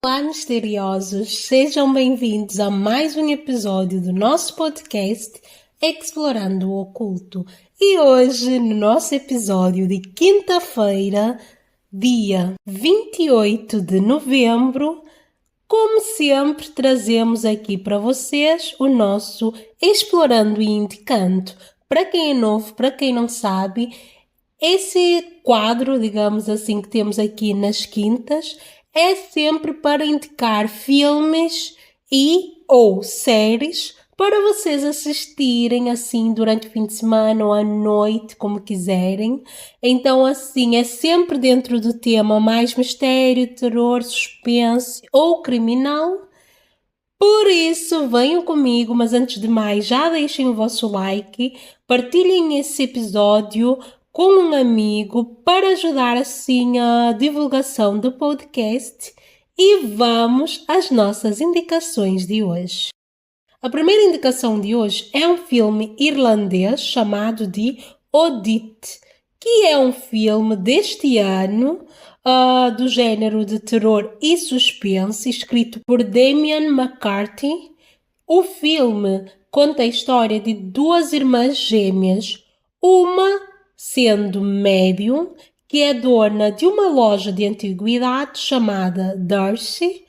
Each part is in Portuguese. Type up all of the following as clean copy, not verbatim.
Olá, misteriosos! Sejam bem-vindos a mais um episódio do nosso podcast Explorando o Oculto. E hoje, no nosso episódio de quinta-feira, dia 28 de novembro, como sempre, trazemos aqui para vocês o nosso Explorando e Indicando. Para quem é novo, para quem não sabe, esse quadro, digamos assim, que temos aqui nas quintas, é sempre para indicar filmes e ou séries para vocês assistirem assim durante o fim de semana ou à noite, como quiserem. Então, assim, é sempre dentro do tema mais mistério, terror, suspense ou criminal. Por isso, venham comigo, mas antes de mais, já deixem o vosso like, partilhem esse episódio com um amigo para ajudar assim a divulgação do podcast e vamos às nossas indicações de hoje. A primeira indicação de hoje é um filme irlandês chamado de Odite, que é um filme deste ano do género de terror e suspense, escrito por Damien McCarthy. O filme conta a história de duas irmãs gêmeas, uma sendo médium, que é dona de uma loja de antiguidades chamada Darcy,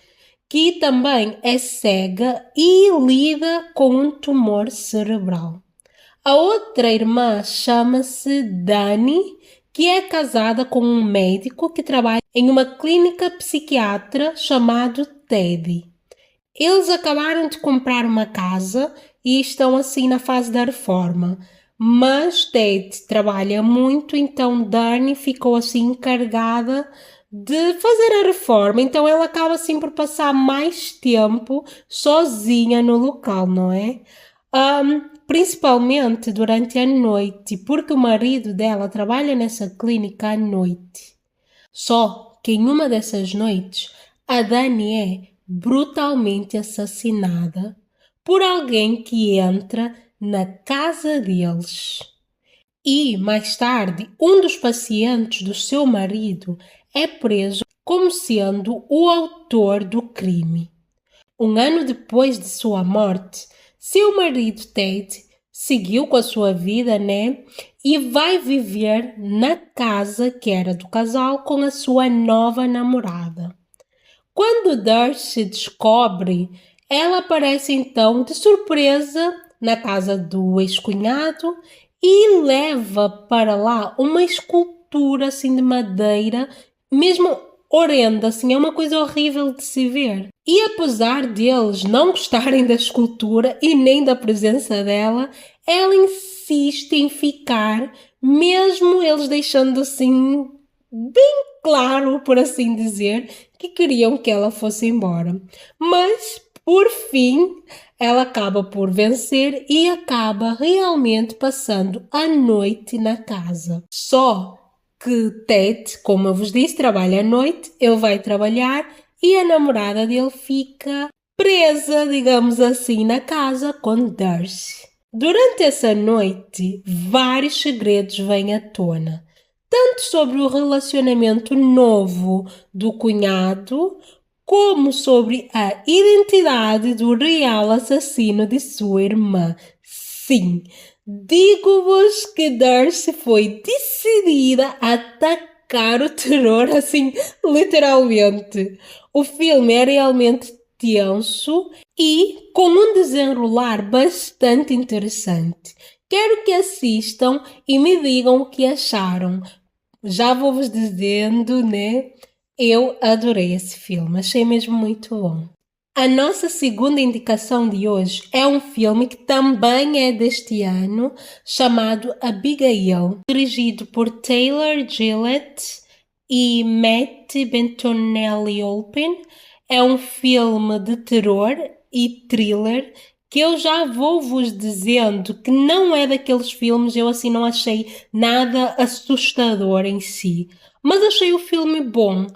que também é cega e lida com um tumor cerebral. A outra irmã chama-se Dani, que é casada com um médico que trabalha em uma clínica psiquiatra chamado Teddy. Eles acabaram de comprar uma casa e estão assim na fase da reforma. Mas Ted trabalha muito, então Dani ficou assim encarregada de fazer a reforma. Então ela acaba assim por passar mais tempo sozinha no local, não é? Principalmente durante a noite, porque o marido dela trabalha nessa clínica à noite. Só que em uma dessas noites, a Dani é brutalmente assassinada por alguém que entra na casa deles. E, mais tarde, um dos pacientes do seu marido é preso como sendo o autor do crime. Um ano depois de sua morte, seu marido Ted seguiu com a sua vida, né? E vai viver na casa que era do casal com a sua nova namorada. Quando Darcy descobre, ela aparece então de surpresa na casa do ex-cunhado e leva para lá uma escultura assim de madeira, mesmo horrenda, assim, é uma coisa horrível de se ver. E apesar deles não gostarem da escultura e nem da presença dela, ela insiste em ficar, mesmo eles deixando assim bem claro, por assim dizer, que queriam que ela fosse embora. Mas, por fim, ela acaba por vencer e acaba realmente passando a noite na casa. Só que Ted, como eu vos disse, trabalha à noite, ele vai trabalhar e a namorada dele fica presa, digamos assim, na casa com Darcy. Durante essa noite, vários segredos vêm à tona, tanto sobre o relacionamento novo do cunhado, como sobre a identidade do real assassino de sua irmã. Sim, digo-vos que Darcy foi decidida a atacar o terror, assim, literalmente. O filme é realmente tenso e com um desenrolar bastante interessante. Quero que assistam e me digam o que acharam. Já vou-vos dizendo, né? Eu adorei esse filme, achei mesmo muito bom. A nossa segunda indicação de hoje é um filme que também é deste ano, chamado Abigail, dirigido por Taylor Gillett e Matt Bettinelli-Olpin. É um filme de terror e thriller que eu já vou vos dizendo que não é daqueles filmes, eu assim não achei nada assustador em si, mas achei o filme bom,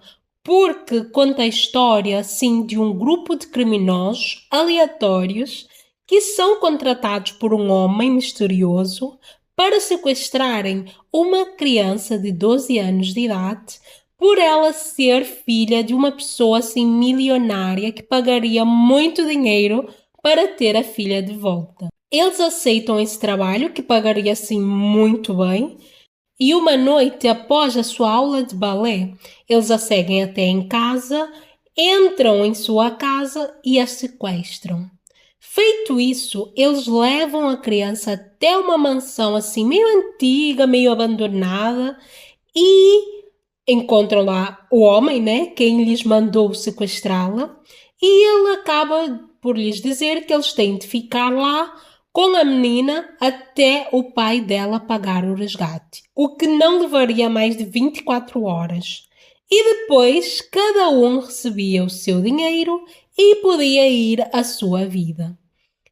porque conta a história assim de um grupo de criminosos aleatórios que são contratados por um homem misterioso para sequestrarem uma criança de 12 anos de idade por ela ser filha de uma pessoa assim milionária que pagaria muito dinheiro para ter a filha de volta. Eles aceitam esse trabalho, que pagaria assim muito bem, e uma noite após a sua aula de balé, eles a seguem até em casa, entram em sua casa e a sequestram. Feito isso, eles levam a criança até uma mansão assim meio antiga, meio abandonada, e encontram lá o homem, né, quem lhes mandou sequestrá-la, e ele acaba por lhes dizer que eles têm de ficar lá com a menina até o pai dela pagar o resgate, o que não levaria mais de 24 horas. E depois cada um recebia o seu dinheiro e podia ir à sua vida.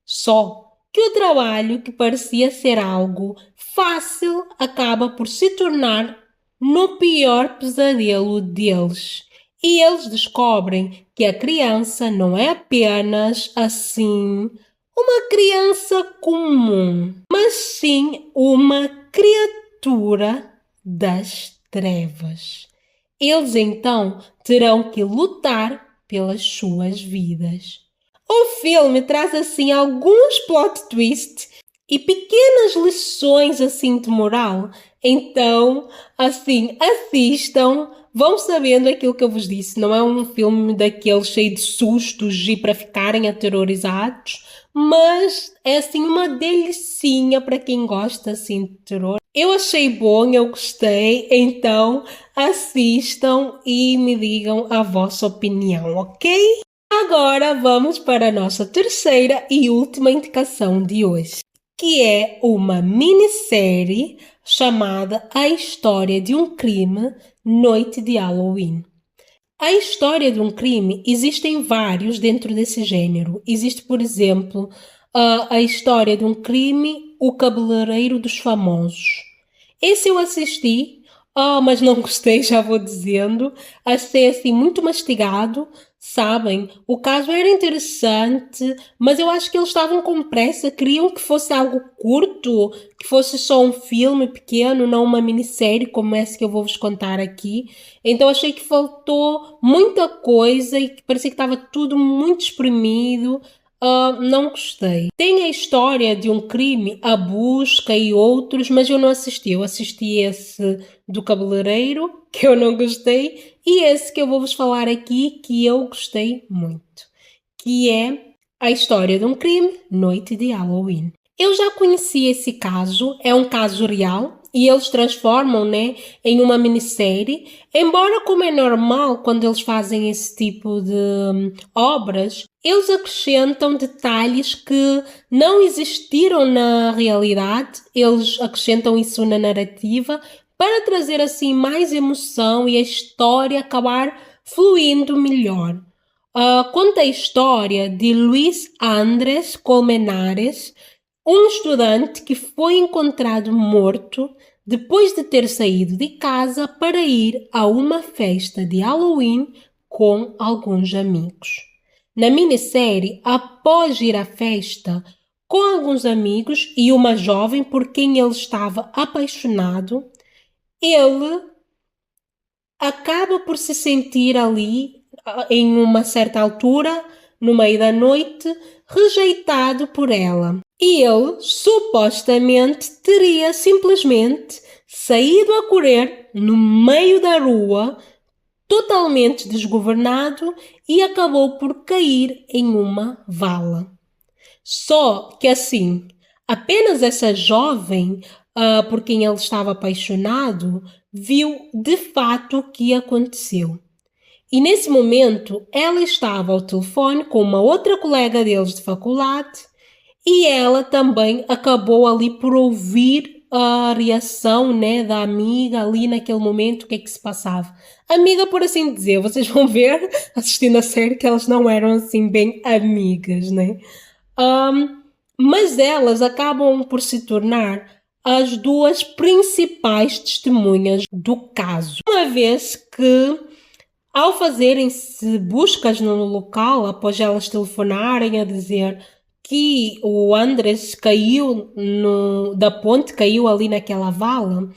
Só que o trabalho, que parecia ser algo fácil, acaba por se tornar no pior pesadelo deles. E eles descobrem que a criança não é apenas assim uma criança comum, mas sim uma criatura das trevas. Eles então terão que lutar pelas suas vidas. O filme traz assim alguns plot twists e pequenas lições assim de moral. Então, assim, assistam, vão sabendo aquilo que eu vos disse. Não é um filme daqueles cheio de sustos e para ficarem aterrorizados, mas é assim uma delicinha para quem gosta assim de terror. Eu achei bom, eu gostei, então assistam e me digam a vossa opinião, ok? Agora vamos para a nossa terceira e última indicação de hoje, que é uma minissérie chamada A História de um Crime, Noite de Halloween. A história de um crime, existem vários dentro desse gênero. Existe, por exemplo, a história de um crime, O Cabeleireiro dos Famosos. Esse eu assisti, mas não gostei, já vou dizendo. Achei assim muito mastigado, sabem? O caso era interessante, mas eu acho que eles estavam com pressa, queriam que fosse algo curto, que fosse só um filme pequeno, não uma minissérie como essa que eu vou vos contar aqui. Então achei que faltou muita coisa e que parecia que estava tudo muito espremido. Não gostei. Tem a história de um crime, A Busca e outros, mas eu não assisti. Eu assisti esse do cabeleireiro, que eu não gostei, e esse que eu vou vos falar aqui, que eu gostei muito, que é A História de um Crime, Noite de Halloween. Eu já conheci esse caso, é um caso real, e eles transformam, né, em uma minissérie, embora, como é normal quando eles fazem esse tipo de obras, eles acrescentam detalhes que não existiram na realidade, eles acrescentam isso na narrativa para trazer assim mais emoção e a história acabar fluindo melhor. Conta a história de Luis Andrés Colmenares, um estudante que foi encontrado morto depois de ter saído de casa para ir a uma festa de Halloween com alguns amigos. Na minissérie, após ir à festa com alguns amigos e uma jovem por quem ele estava apaixonado, ele acaba por se sentir ali, em uma certa altura, no meio da noite, rejeitado por ela. E ele, supostamente, teria simplesmente saído a correr no meio da rua, totalmente desgovernado, e acabou por cair em uma vala. Só que assim, apenas essa jovem, por quem ele estava apaixonado, viu de fato o que aconteceu. E nesse momento, ela estava ao telefone com uma outra colega deles de faculdade e ela também acabou ali por ouvir a reação, né, da amiga ali naquele momento, o que é que se passava. Amiga, por assim dizer, vocês vão ver, assistindo a série, que elas não eram assim bem amigas, né? Mas elas acabam por se tornar as duas principais testemunhas do caso. Uma vez que, ao fazerem-se buscas no local, após elas telefonarem a dizer que o Andrés caiu da ponte, caiu ali naquela vala,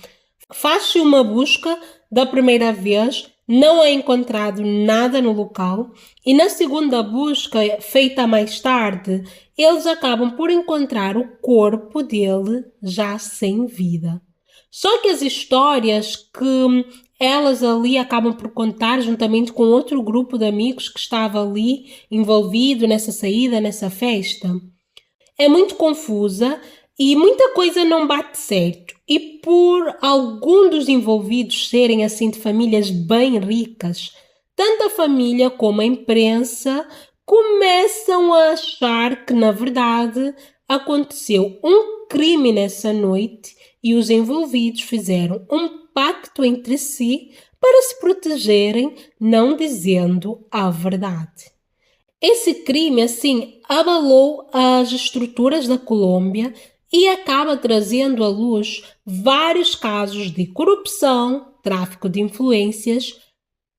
faz-se uma busca da primeira vez não é encontrado nada no local e na segunda busca, feita mais tarde, eles acabam por encontrar o corpo dele já sem vida. Só que as histórias que elas ali acabam por contar, juntamente com outro grupo de amigos que estava ali envolvido nessa saída, nessa festa, é muito confusa e muita coisa não bate certo. E por algum dos envolvidos serem assim de famílias bem ricas, tanto a família como a imprensa começam a achar que, na verdade, aconteceu um crime nessa noite e os envolvidos fizeram um pacto entre si para se protegerem, não dizendo a verdade. Esse crime, assim, abalou as estruturas da Colômbia e acaba trazendo à luz vários casos de corrupção, tráfico de influências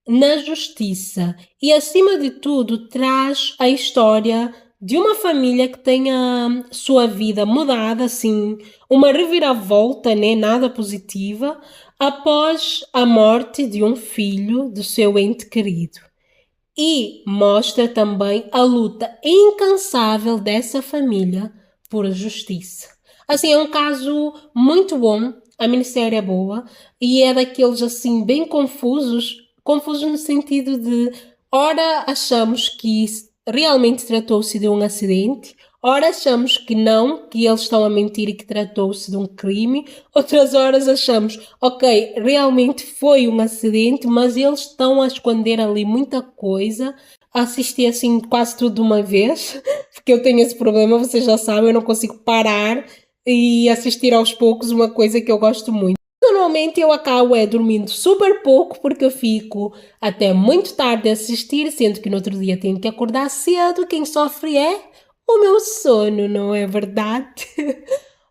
na justiça e, acima de tudo, traz a história de uma família que tem a sua vida mudada, assim, uma reviravolta, né, nada positiva, após a morte de um filho do seu ente querido. E mostra também a luta incansável dessa família por justiça. Assim, é um caso muito bom, a minissérie é boa e é daqueles assim bem confusos, confusos no sentido de ora achamos que realmente tratou-se de um acidente, ora achamos que não, que eles estão a mentir e que tratou-se de um crime, outras horas achamos, ok, realmente foi um acidente, mas eles estão a esconder ali muita coisa. Assisti assim quase tudo de uma vez, porque eu tenho esse problema, vocês já sabem, eu não consigo parar e assistir aos poucos uma coisa que eu gosto muito. Normalmente eu acabo dormindo super pouco porque eu fico até muito tarde a assistir, sendo que no outro dia tenho que acordar cedo. Quem sofre é o meu sono, não é verdade?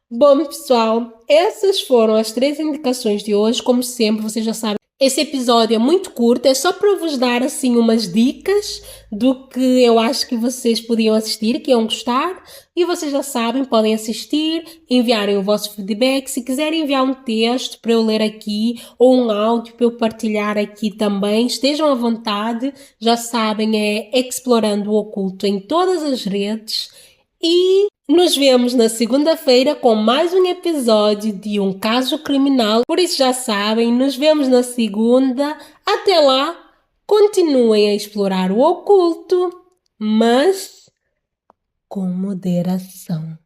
Bom, pessoal, essas foram as 3 indicações de hoje. Como sempre, vocês já sabem, esse episódio é muito curto, é só para vos dar assim umas dicas do que eu acho que vocês podiam assistir, que iam gostar. E vocês já sabem, podem assistir, enviarem o vosso feedback. Se quiserem enviar um texto para eu ler aqui ou um áudio para eu partilhar aqui também, estejam à vontade. Já sabem, é Explorando o Oculto em todas as redes. E nos vemos na segunda-feira com mais um episódio de Um Caso Criminal. Por isso já sabem, nos vemos na segunda. Até lá, continuem a explorar o oculto, mas com moderação.